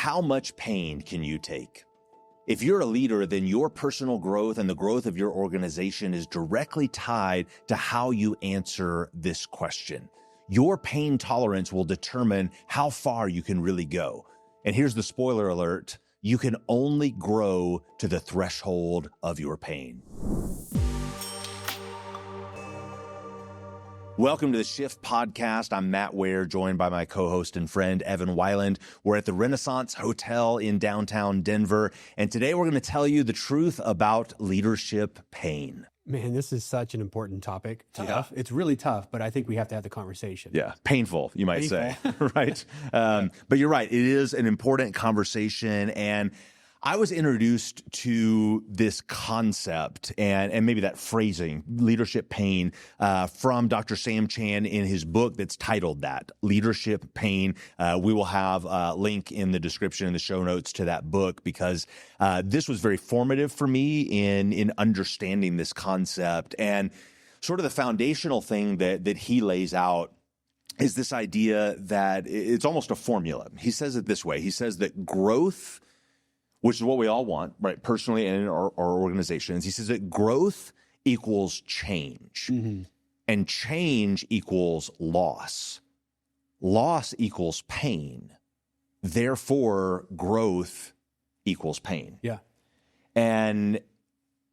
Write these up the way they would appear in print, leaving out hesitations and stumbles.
how much pain can you take? If you're a leader, then your personal growth and the growth of your organization is directly tied to how you answer this question. Your pain tolerance will determine how far you can really go. And here's the spoiler alert: you can only grow to the threshold of your pain. Welcome to the Shift Podcast. I'm Matt Ware, joined by my co-host and friend, Evan Weiland. We're at the Renaissance Hotel in downtown Denver, and today we're going to tell you the truth about leadership pain. Man, this is such an important topic. Tough. Yeah. It's really tough, but I think we have to have the conversation. Yeah, painful, you might say, right? But you're right. It is an important conversation, and I was introduced to this concept and maybe that phrasing, leadership pain, from Dr. Sam Chan in his book that's titled that, Leadership Pain. We will have a link in the description in the show notes to that book because this was very formative for me in understanding this concept. And sort of the foundational thing that he lays out is this idea that it's almost a formula. He says it this way. He says that growth, which is what we all want, right, personally and in our organizations. He says that growth equals change, and change equals loss. Loss equals pain. Therefore, growth equals pain. Yeah. And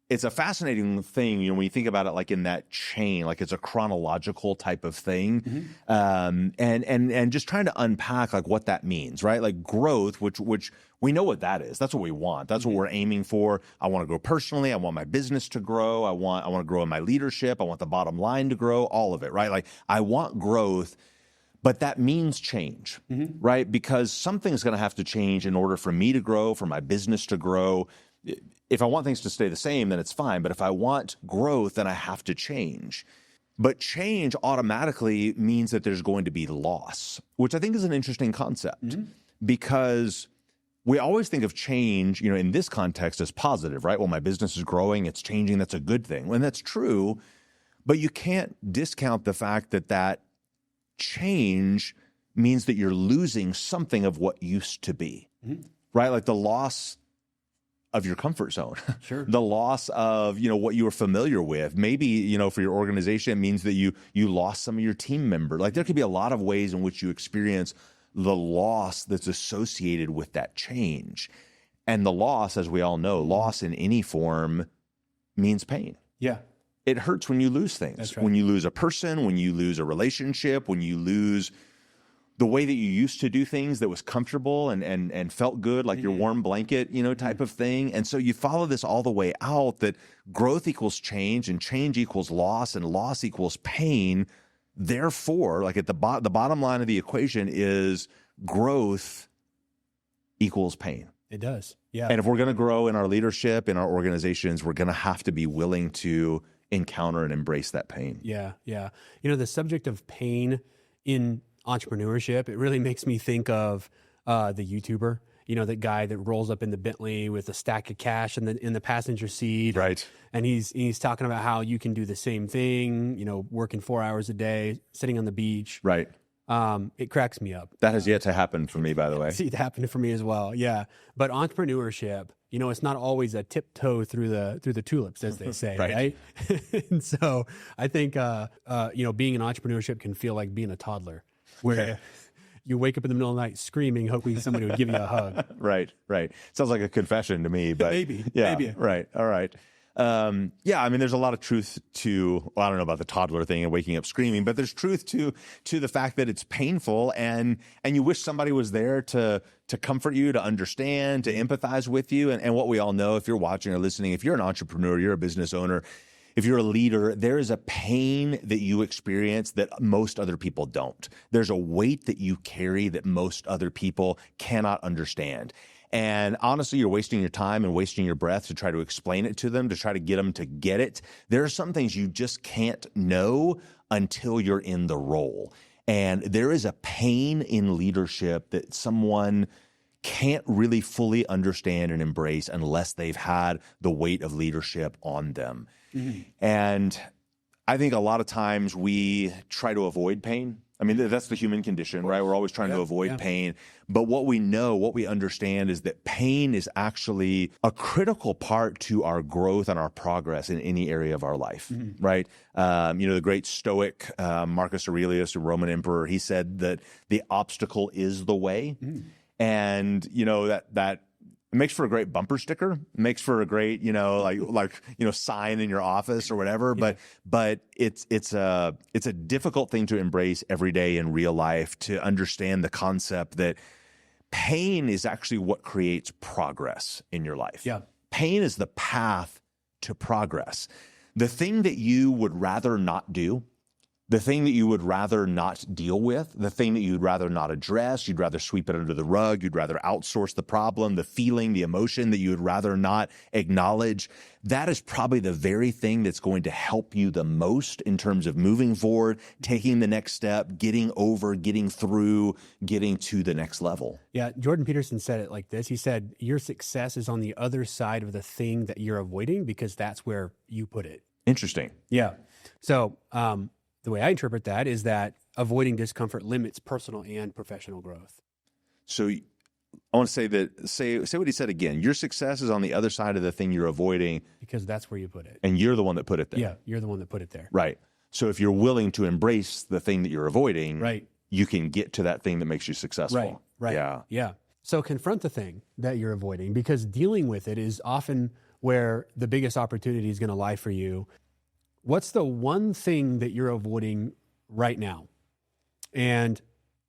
it's a fascinating thing, when you think about it like in that chain, like it's a chronological type of thing. And just trying to unpack like what that means, right? Like growth, which we know what that is. That's what we want. That's what we're aiming for. I want to grow personally. I want my business to grow. I want to grow in my leadership. I want the bottom line to grow, all of it, right? Like I want growth, but that means change, right? Because something's going to have to change in order for me to grow, for my business to grow. If I want things to stay the same, then it's fine. But if I want growth, then I have to change. But change automatically means that there's going to be loss, which I think is an interesting concept because we always think of change, in this context as positive, right? Well, my business is growing, it's changing, that's a good thing. And that's true, but you can't discount the fact that change means that you're losing something of what used to be, right? Like the loss of your comfort zone, sure. The loss of, what you were familiar with. Maybe, for your organization, it means that you lost some of your team members. Like there could be a lot of ways in which you experience the loss that's associated with that change. And the loss, as we all know, loss in any form means pain. Yeah. It hurts when you lose things. That's right. When you lose a person, when you lose a relationship, when you lose the way that you used to do things that was comfortable and felt good, like your warm blanket, type of thing. And so you follow this all the way out, that growth equals change and change equals loss and loss equals pain. Therefore, like at the bottom line of the equation is growth equals pain. It does. Yeah. And if we're going to grow in our leadership, in our organizations, we're going to have to be willing to encounter and embrace that pain. Yeah. Yeah. The subject of pain in entrepreneurship, it really makes me think of the YouTuber, that guy that rolls up in the Bentley with a stack of cash in the passenger seat. Right. And he's talking about how you can do the same thing, working 4 hours a day, sitting on the beach. Right. It cracks me up. That has yet to happen for me, by the way. See, it happened for me as well. Yeah. But entrepreneurship, it's not always a tiptoe through the tulips, as they say, right? And so I think, being in entrepreneurship can feel like being a toddler, where you wake up in the middle of the night screaming, hoping somebody would give you a hug. Right. Sounds like a confession to me, but maybe. Right. All right. There's a lot of truth to, I don't know about the toddler thing and waking up screaming, but there's truth to the fact that it's painful and you wish somebody was there to comfort you, to understand, to empathize with you. And what we all know, if you're watching or listening, if you're an entrepreneur, you're a business owner, if you're a leader, there is a pain that you experience that most other people don't. There's a weight that you carry that most other people cannot understand. And honestly, you're wasting your time and wasting your breath to try to explain it to them, to try to get them to get it. There are some things you just can't know until you're in the role. And there is a pain in leadership that someone can't really fully understand and embrace unless they've had the weight of leadership on them. And I think a lot of times we try to avoid pain. I mean, that's the human condition, right? We're always trying to avoid pain. But what we know, what we understand is that pain is actually a critical part to our growth and our progress in any area of our life, right? The great Stoic Marcus Aurelius, a Roman emperor, he said that the obstacle is the way. And, that it makes for a great bumper sticker. It makes for a great, sign in your office or whatever. But it's a difficult thing to embrace every day in real life, to understand the concept that pain is actually what creates progress in your life. Yeah. Pain is the path to progress. The thing that you would rather not do, the thing that you would rather not deal with, the thing that you'd rather not address, you'd rather sweep it under the rug, you'd rather outsource the problem, the feeling, the emotion that you would rather not acknowledge, that is probably the very thing that's going to help you the most in terms of moving forward, taking the next step, getting over, getting through, getting to the next level. Yeah, Jordan Peterson said it like this. He said, your success is on the other side of the thing that you're avoiding, because that's where you put it. Interesting. Yeah. So, the way I interpret that is that avoiding discomfort limits personal and professional growth. So I want to say what he said again. Your success is on the other side of the thing you're avoiding. Because that's where you put it. And you're the one that put it there. Yeah, you're the one that put it there. Right. So if you're willing to embrace the thing that you're avoiding, right, you can get to that thing that makes you successful. Right. Yeah. So confront the thing that you're avoiding, because dealing with it is often where the biggest opportunity is going to lie for you. What's the one thing that you're avoiding right now? And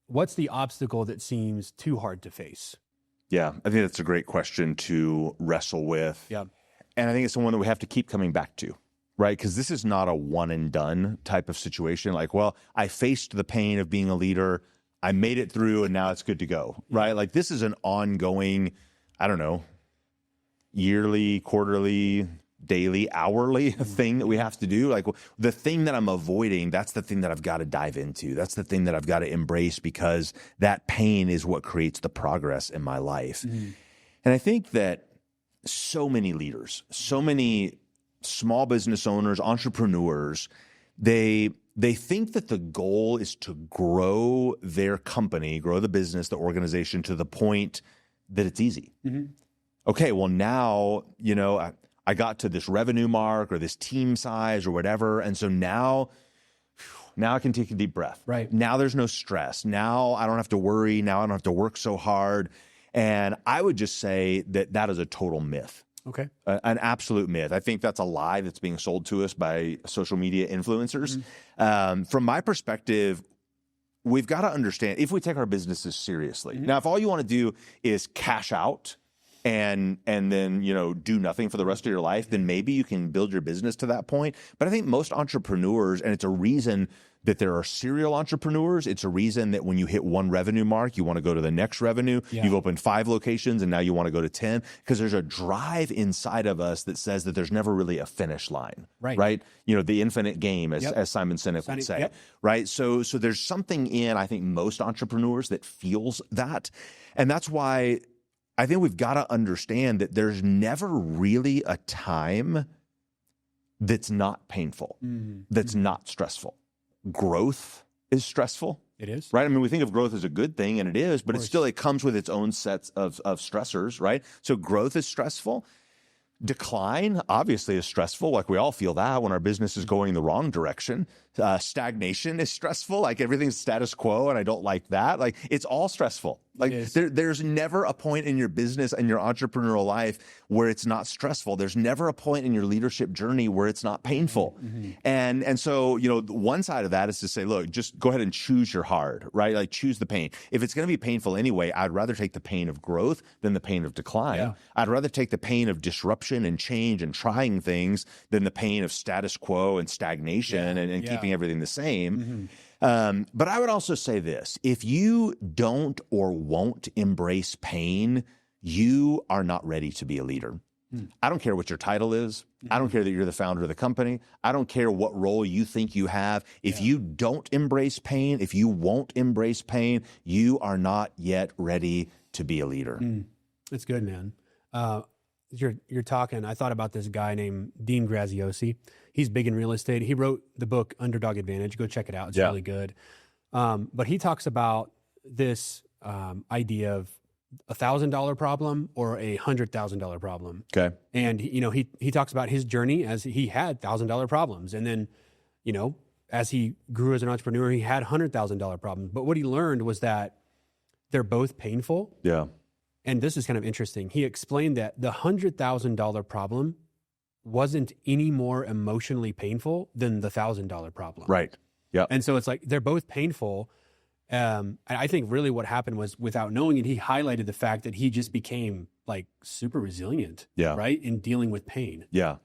what's the obstacle that seems too hard to face? Yeah, I think that's a great question to wrestle with. Yeah. And I think it's the one that we have to keep coming back to, right? Because this is not a one and done type of situation. Like, well, I faced the pain of being a leader, I made it through, and now it's good to go, right? Like, this is an ongoing, yearly, quarterly, daily, hourly thing that we have to do. Like, the thing that I'm avoiding, that's the thing that I've got to dive into. That's the thing that I've got to embrace, because that pain is what creates the progress in my life. And I think that so many leaders, so many small business owners, entrepreneurs, they think that the goal is to grow their company, grow the business, the organization, to the point that it's easy. Okay, well, now, I got to this revenue mark or this team size or whatever. And so now I can take a deep breath. Right. Now there's no stress. Now I don't have to worry. Now I don't have to work so hard. And I would just say that is a total myth. Okay. An absolute myth. I think that's a lie that's being sold to us by social media influencers. From my perspective, we've got to understand, if we take our businesses seriously. Now, if all you want to do is cash out and then, do nothing for the rest of your life, then maybe you can build your business to that point. But I think most entrepreneurs, and it's a reason that there are serial entrepreneurs, it's a reason that when you hit one revenue mark, you want to go to the next revenue. Yeah. You've opened 5 locations and now you want to go to 10, because there's a drive inside of us that says that there's never really a finish line, right? The infinite game, as Simon Sinek would say, right? So there's something in, I think, most entrepreneurs that feels that. And that's why I think we've got to understand that there's never really a time that's not painful, that's not stressful. Growth is stressful. It is. Right? I mean, we think of growth as a good thing, and it is, but it comes with its own sets of stressors, right? So growth is stressful. Decline, obviously, is stressful. Like, we all feel that when our business is going the wrong direction. Stagnation is stressful. Like, everything's status quo, and I don't like that. Like, it's all stressful. Like, there's never a point in your business and your entrepreneurial life where it's not stressful. There's never a point in your leadership journey where it's not painful. And so, one side of that is to say, look, just go ahead and choose your hard, right? Like, choose the pain. If it's going to be painful anyway, I'd rather take the pain of growth than the pain of decline. Yeah. I'd rather take the pain of disruption and change and trying things than the pain of status quo and stagnation and keeping everything the same. But I would also say this: if you don't or won't embrace pain, you are not ready to be a leader. I don't care what your title is. I don't care that you're the founder of the company. I don't care what role you think you have. If you don't embrace pain, if you won't embrace pain, you are not yet ready to be a leader. That's good, man. You're talking, I thought about this guy named Dean Graziosi. He's big in real estate. He wrote the book Underdog Advantage. Go check it out. It's really good. But he talks about this idea of $1,000 problem or a $100,000 problem. Okay. And he talks about his journey as he had $1,000 problems, and then as he grew as an entrepreneur, he had $100,000 problems. But what he learned was that they're both painful. Yeah. And this is kind of interesting. He explained that the $100,000 problem wasn't any more emotionally painful than the $1,000 problem. Right. Yeah. And so it's like they're both painful. I think really what happened was, without knowing it, he highlighted the fact that he just became like super resilient, right, in dealing with pain. Yeah.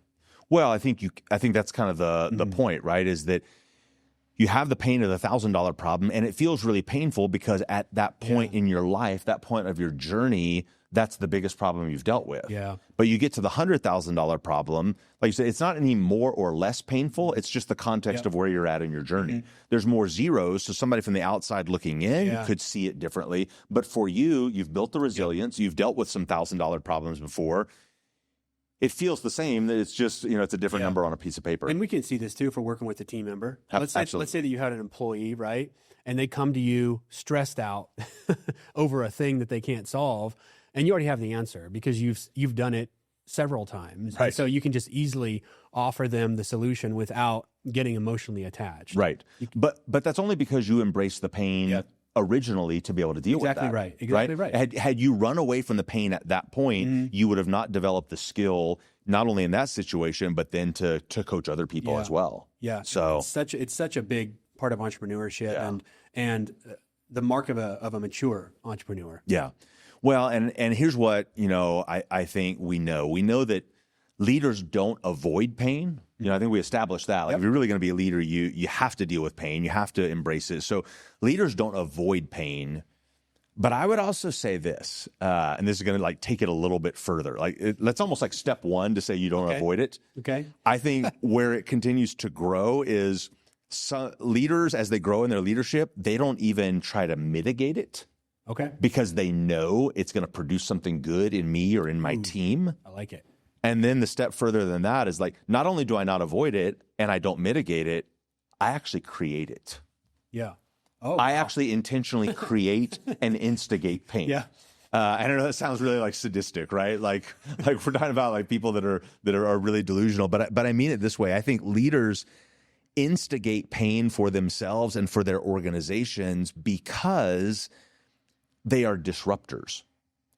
Well, I think that's kind of the point, right? Is that you have the pain of the $1,000 problem, and it feels really painful because at that point in your life, that point of your journey, that's the biggest problem you've dealt with. Yeah. But you get to the $100,000 problem, like you said, it's not any more or less painful. It's just the context of where you're at in your journey. There's more zeros, so somebody from the outside looking in could see it differently. But for you, you've built the resilience. You've dealt with some $1,000 problems before. It feels the same. That it's just, it's a different number on a piece of paper. And we can see this too if we're working with a team member. Let's say that you had an employee, right? And they come to you stressed out over a thing that they can't solve, and you already have the answer because you've done it several times. Right. And so you can just easily offer them the solution without getting emotionally attached. Right. But that's only because you embrace the pain originally to be able to deal with that. Exactly right. Had you run away from the pain at that point, you would have not developed the skill, not only in that situation, but then to coach other people as well. Yeah. So it's such a big part of entrepreneurship and the mark of a mature entrepreneur. Yeah. Well, and here's what, I think we know. We know that leaders don't avoid pain. I think we established that. Like, if you're really going to be a leader, you have to deal with pain. You have to embrace it. So leaders don't avoid pain. But I would also say this, and this is going to like take it a little bit further. That's almost like step one to say you don't avoid it. Okay. I think where it continues to grow is some leaders, as they grow in their leadership, they don't even try to mitigate it. Okay. Because they know it's going to produce something good in me or in my team. I like it. And then the step further than that is like, not only do I not avoid it and I don't mitigate it, I actually create it. Yeah. I actually intentionally create and instigate pain. Yeah. I don't know, that sounds really like sadistic, right? Like we're talking about like people that are really delusional, but I mean it this way. I think leaders instigate pain for themselves and for their organizations because they are disruptors.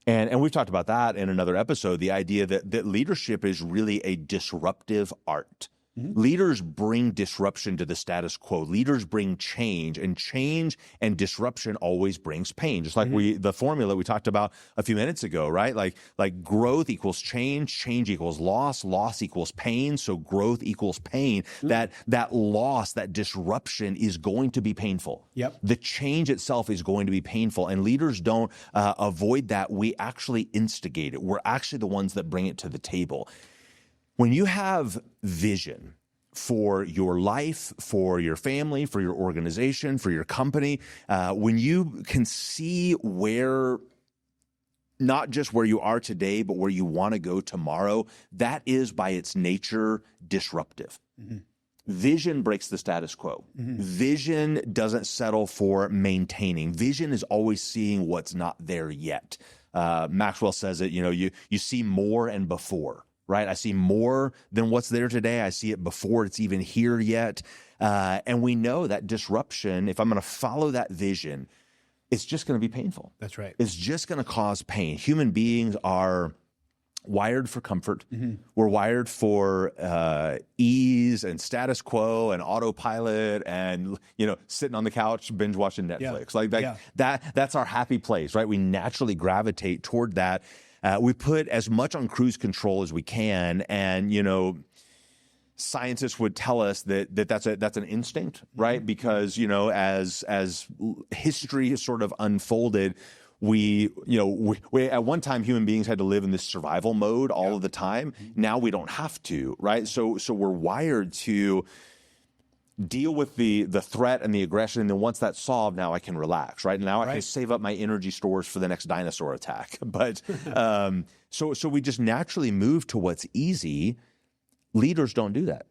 And we've talked about that in another episode, the idea that leadership is really a disruptive art. Leaders bring disruption to the status quo. Leaders bring change, and disruption always brings pain. Just like the formula we talked about a few minutes ago, right? Like growth equals change equals loss equals pain. So growth equals pain. That loss, that disruption is going to be painful. Yep. The change itself is going to be painful, and leaders don't avoid that. We actually instigate it. We're actually the ones that bring it to the table. When you have vision for your life, for your family, for your organization, for your company, when you can see not just where you are today, but where you want to go tomorrow, that is by its nature disruptive. Vision breaks the status quo. Vision doesn't settle for maintaining. Vision is always seeing what's not there yet. Maxwell says it, you see more and before. Right? I see more than what's there today. I see it before it's even here yet. And we know that disruption, if I'm going to follow that vision, it's just going to be painful. That's right. It's just going to cause pain. Human beings are wired for comfort. We're wired for ease and status quo and autopilot and, sitting on the couch, binge watching Netflix. That's our happy place, right? We naturally gravitate toward that. We put as much on cruise control as we can, and scientists would tell us that's an instinct, right? Because as history has sort of unfolded, we at one time human beings had to live in this survival mode all of the time. Now we don't have to, right? So we're wired to deal with the threat and the aggression, and then once that's solved, now I can relax, right? Now I can save up my energy stores for the next dinosaur attack. But so we just naturally move to what's easy. Leaders don't do that.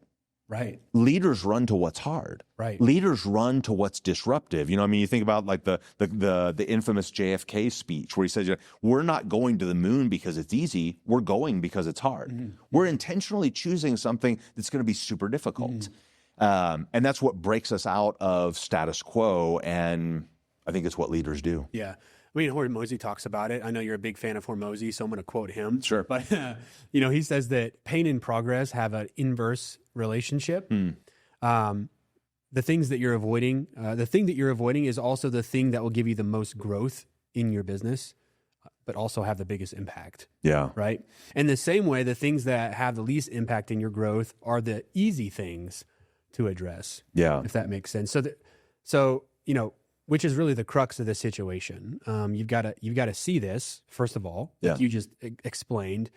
Right. Leaders run to what's hard. Right. Leaders run to what's disruptive. You know, I mean, you think about like the infamous JFK speech where he says, we're not going to the moon because it's easy. We're going because it's hard. Mm-hmm. We're intentionally choosing something that's going to be super difficult. Mm-hmm. And that's what breaks us out of status quo. And I think it's what leaders do. Yeah. I mean, Hormozi talks about it. I know you're a big fan of Hormozi, so I'm going to quote him. Sure. But, he says that pain and progress have an inverse relationship. The things that you're avoiding, the thing that you're avoiding is also the thing that will give you the most growth in your business, but also have the biggest impact. Yeah. Right. And the same way, the things that have the least impact in your growth are the easy things to address. Yeah. If that makes sense. So, which is really the crux of the situation. You've got to see this, first of all, like you just explained.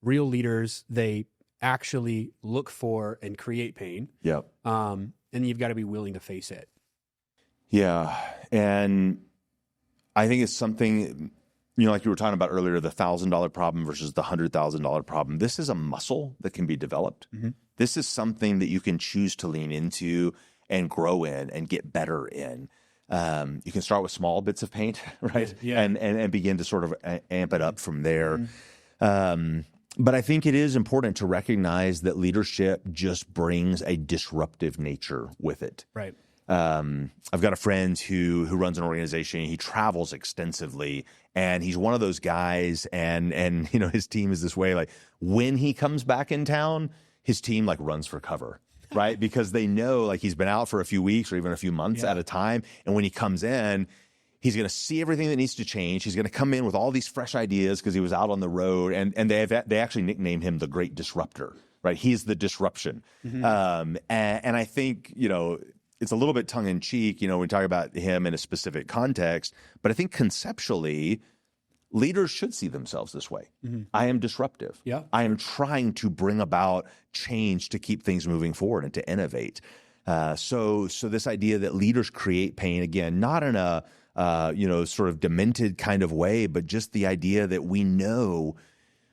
Real leaders, they actually look for and create pain. Yep. And you've got to be willing to face it. Yeah. And I think it's something, like you were talking about earlier, the $1,000 problem versus the $100,000 problem. This is a muscle that can be developed. Mm-hmm. This is something that you can choose to lean into and grow in and get better in. You can start with small bits of paint, right? Yeah. And begin to sort of amp it up from there. Mm-hmm. But I think it is important to recognize that leadership just brings a disruptive nature with it. Right. I've got a friend who runs an organization. He travels extensively, and he's one of those guys. And his team is this way. Like when he comes back in town, his team like runs for cover. Right? Because they know like he's been out for a few weeks or even a few months at a time. And when he comes in, he's going to see everything that needs to change. He's going to come in with all these fresh ideas because he was out on the road. And they actually nicknamed him the Great Disruptor, right? He's the disruption. Mm-hmm. And I think, it's a little bit tongue in cheek, when we talk about him in a specific context. But I think conceptually, leaders should see themselves this way. Mm-hmm. I am disruptive. Yeah. I am trying to bring about change to keep things moving forward and to innovate. So this idea that leaders create pain, again, not in a sort of demented kind of way, but just the idea that we know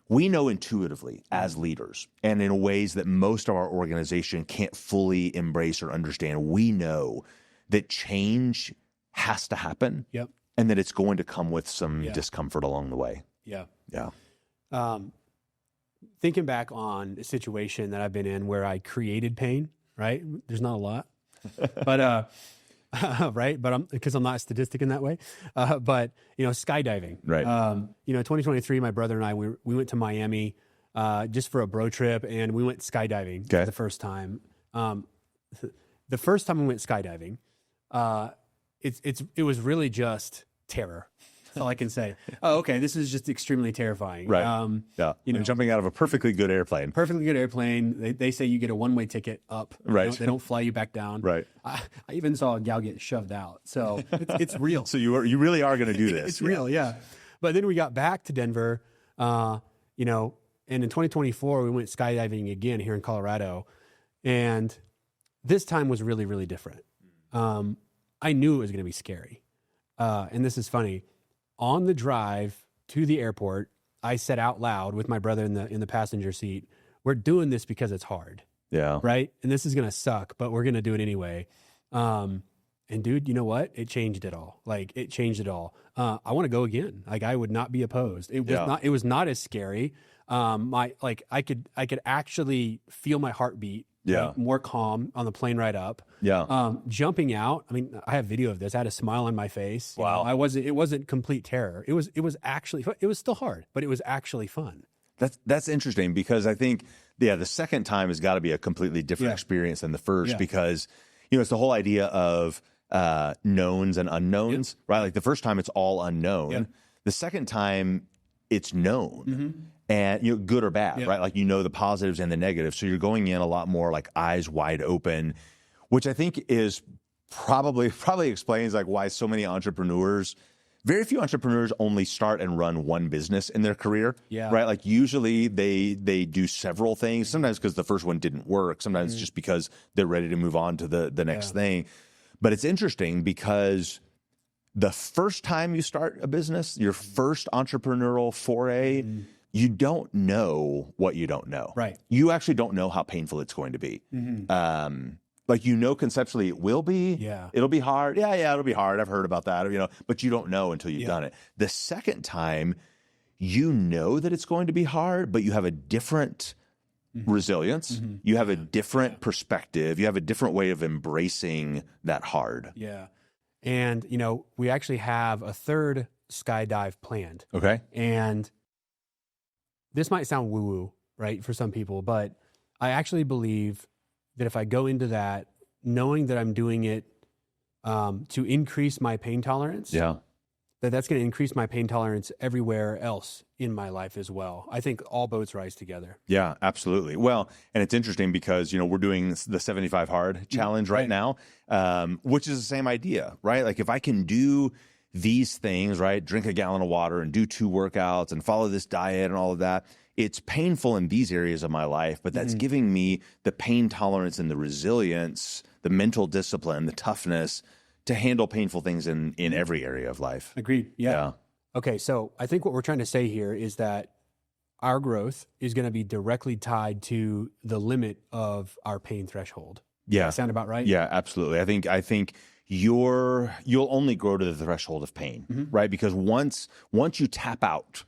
intuitively as leaders, and in ways that most of our organization can't fully embrace or understand. We know that change has to happen. Yep. And that it's going to come with some discomfort along the way. Yeah. Yeah. Thinking back on a situation that I've been in where I created pain, right? There's not a lot, but, right. But because I'm not a statistic in that way. But skydiving, right. 2023, my brother and I, we went to Miami, just for a bro trip, and we went skydiving for the first time. The first time we went skydiving, it was really just terror. That's all I can say. Oh, okay. This is just extremely terrifying. Right. Jumping out of a perfectly good airplane. Perfectly good airplane. They say you get a one-way ticket up. Right. They don't fly you back down. Right. I even saw a gal get shoved out. So it's real. So you really are going to do this. It's real. Yeah. But then we got back to Denver, and in 2024, we went skydiving again here in Colorado. And this time was really, really different. I knew it was going to be scary. And this is funny. On the drive to the airport, I said out loud with my brother in the passenger seat, "We're doing this because it's hard." Yeah. Right? And this is going to suck, but we're going to do it anyway. And dude, you know what? It changed it all. Like it changed it all. I want to go again. Like I would not be opposed. It was not as scary. I could actually feel my heartbeat. Yeah. Like, more calm on the plane ride up. Yeah. Jumping out. I mean, I have video of this. I had a smile on my face. Wow. It wasn't complete terror. It was actually, it was still hard, but it was actually fun. That's interesting because I think, the second time has got to be a completely different experience than the first because, it's the whole idea of knowns and unknowns, right? Like the first time it's all unknown. Yep. The second time it's known. Mm-hmm. And good or bad, right? Like the positives and the negatives. So you're going in a lot more like eyes wide open, which I think is probably explains like why so many entrepreneurs, very few entrepreneurs only start and run one business in their career, right? Like usually they do several things. Sometimes because the first one didn't work. Sometimes just because they're ready to move on to the next thing. But it's interesting because the first time you start a business, your first entrepreneurial foray. you don't know what you don't know. Right. You actually don't know how painful it's going to be. Like, conceptually it will be. Yeah. It'll be hard. Yeah, it'll be hard. I've heard about that, but you don't know until you've done it. The second time, you know that it's going to be hard, but you have a different resilience. You have a different perspective. You have a different way of embracing that hard. Yeah. And, we actually have a third skydive planned. Okay. And this might sound woo-woo, right, for some people, but I actually believe that if I go into that knowing that I'm doing it to increase my pain tolerance, that's going to increase my pain tolerance everywhere else in my life as well. I think all boats rise together. Yeah, absolutely. Well, and it's interesting because, we're doing the 75 hard challenge right now, which is the same idea, right? Like, if I can do these things, right, drink a gallon of water and do 2 workouts and follow this diet and all of that, it's painful in these areas of my life, but that's giving me the pain tolerance and the resilience, the mental discipline, the toughness to handle painful things in every area of life. Agreed. Yeah. Okay. So I think what we're trying to say here is that our growth is going to be directly tied to the limit of our pain threshold. Yeah. Does that sound about right? Yeah, absolutely. I think you'll only grow to the threshold of pain, right? Because once you tap out,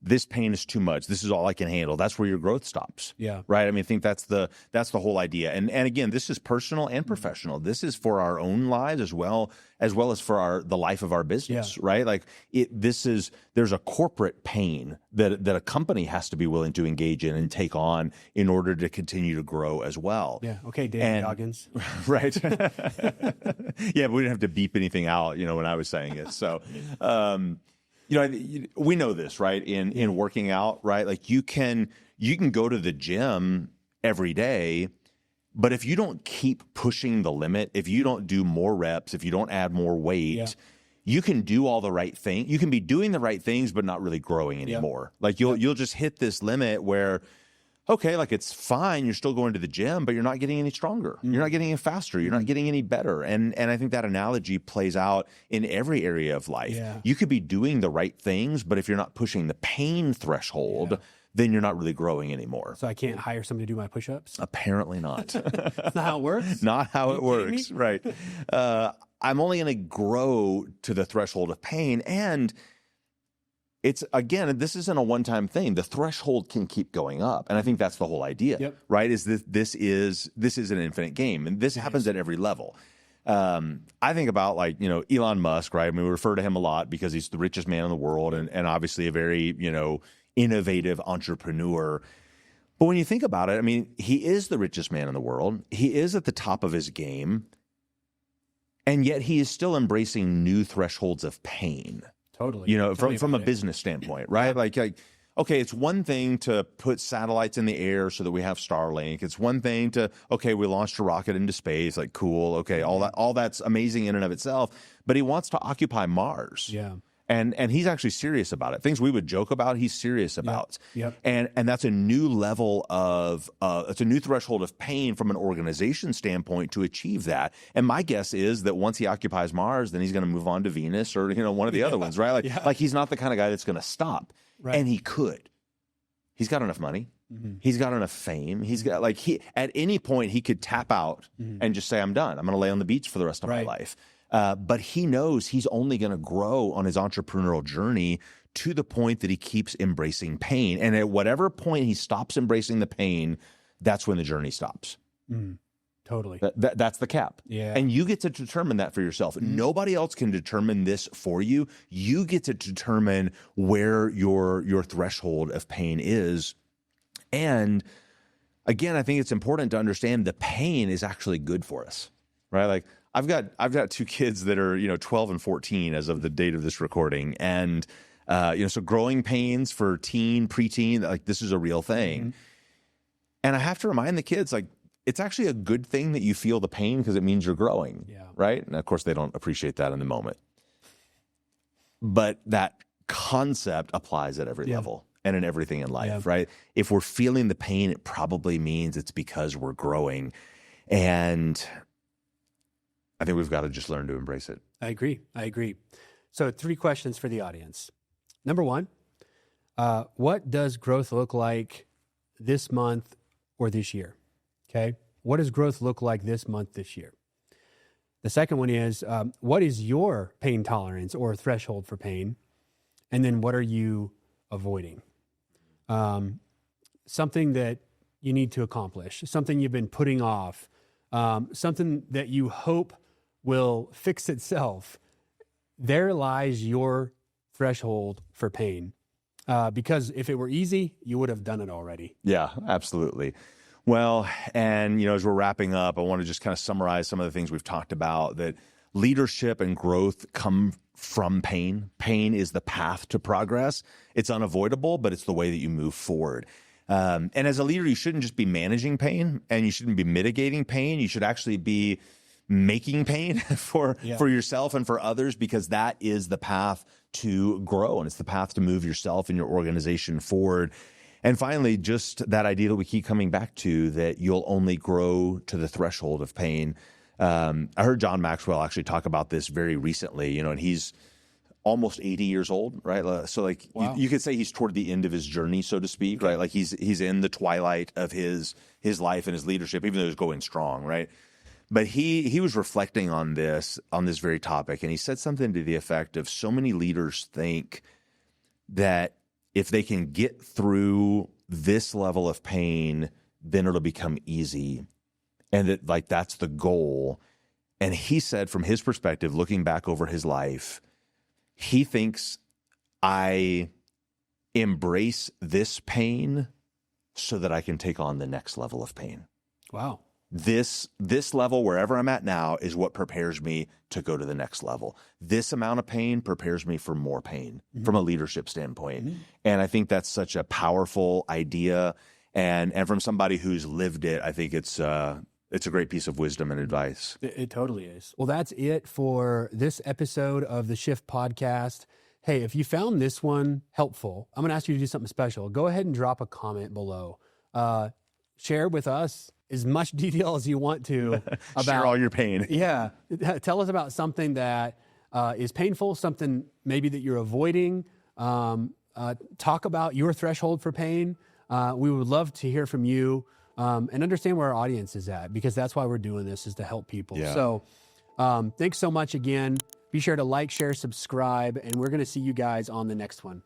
this pain is too much, this is all I can handle, that's where your growth stops. Yeah. Right. I mean, I think that's the whole idea. And again, this is personal and professional. This is for our own lives as well as for the life of our business, right? Like, there's a corporate pain that a company has to be willing to engage in and take on in order to continue to grow as well. Yeah. Okay, David Goggins. Right. Yeah, but we didn't have to beep anything out, when I was saying it. So, we know this, right? In working out, right? Like, you can go to the gym every day, but if you don't keep pushing the limit, if you don't do more reps, if you don't add more weight, you can do all the right things. You can be doing the right things, but not really growing anymore. Like, you'll just hit this limit where, okay, like, it's fine, you're still going to the gym, but you're not getting any stronger. You're not getting any faster. You're not getting any better. And I think that analogy plays out in every area of life. Yeah. You could be doing the right things, but if you're not pushing the pain threshold, then you're not really growing anymore. So I can't hire somebody to do my push-ups? Apparently not. That's not how it works? Not how it works, right. I'm only going to grow to the threshold of pain, and it's, again, this isn't a one-time thing. The threshold can keep going up, and I think that's the whole idea, right? Is this is an infinite game, and this happens at every level. I think about, like, Elon Musk, right? I mean, we refer to him a lot because he's the richest man in the world, and obviously a very innovative entrepreneur. But when you think about it, I mean, he is the richest man in the world. He is at the top of his game, and yet he is still embracing new thresholds of pain. Totally. From a business standpoint, right? Like, okay, it's one thing to put satellites in the air so that we have Starlink. It's one thing to, okay, we launched a rocket into space, like, cool. Okay, all that's amazing in and of itself. But he wants to occupy Mars. Yeah. And he's actually serious about it. Things we would joke about, he's serious about. Yep. And that's a new level of it's a new threshold of pain from an organization standpoint to achieve that. And my guess is that once he occupies Mars, then he's going to move on to Venus or one of the other ones, right? Like he's not the kind of guy that's going to stop. Right. And he could. He's got enough money. He's got enough fame. He's got, like, at any point he could tap out and just say, I'm done. I'm going to lay on the beach for the rest of my life. But he knows he's only going to grow on his entrepreneurial journey to the point that he keeps embracing pain. And at whatever point he stops embracing the pain, that's when the journey stops. Totally. That's the cap. Yeah. And you get to determine that for yourself. Nobody else can determine this for you. You get to determine where your threshold of pain is. And again, I think it's important to understand the pain is actually good for us, right? Like, I've got 2 kids that are 12 and 14 as of the date of this recording, and so growing pains for preteen, like, this is a real thing. And I have to remind the kids, like, it's actually a good thing that you feel the pain because it means you're growing, right? And of course, they don't appreciate that in the moment, but that concept applies at every level and in everything in life, right? If we're feeling the pain, it probably means it's because we're growing, and I think we've got to just learn to embrace it. I agree. So 3 questions for the audience. Number 1, what does growth look like this month or this year? Okay. What does growth look like this month, this year? The second one is, what is your pain tolerance or threshold for pain? And then what are you avoiding? Something that you need to accomplish, something you've been putting off, something that you hope will fix itself. There lies your threshold for pain. Because if it were easy, you would have done it already. Yeah, absolutely. Well, and as we're wrapping up, I want to just kind of summarize some of the things we've talked about, that leadership and growth come from pain. Pain is the path to progress. It's unavoidable, but it's the way that you move forward. And as a leader, you shouldn't just be managing pain, and you shouldn't be mitigating pain. You should actually be making pain for yourself and for others, because that is the path to grow, and it's the path to move yourself and your organization forward. And finally, just that idea that we keep coming back to, that you'll only grow to the threshold of pain. I heard John Maxwell actually talk about this very recently, and he's almost 80 years old, right? So wow. you could say he's toward the end of his journey, so to speak, right? Like he's in the twilight of his life and his leadership, even though he's going strong, right? But he was reflecting on this very topic, and he said something to the effect of, so many leaders think that if they can get through this level of pain, then it'll become easy, and that that's the goal. And he said, from his perspective, looking back over his life, he thinks, I embrace this pain so that I can take on the next level of pain. Wow. This level, wherever I'm at now, is what prepares me to go to the next level. This amount of pain prepares me for more pain from a leadership standpoint. And I think that's such a powerful idea. And from somebody who's lived it, I think it's a great piece of wisdom and advice. It totally is. Well, that's it for this episode of the Shift Podcast. Hey, if you found this one helpful, I'm going to ask you to do something special. Go ahead and drop a comment below. Share with us as much detail as you want to about share all your pain. Yeah. Tell us about something that is painful, something maybe that you're avoiding. Talk about your threshold for pain. We would love to hear from you and understand where our audience is at, because that's why we're doing this, is to help people. Yeah. So thanks so much again. Be sure to like, share, subscribe, and we're going to see you guys on the next one.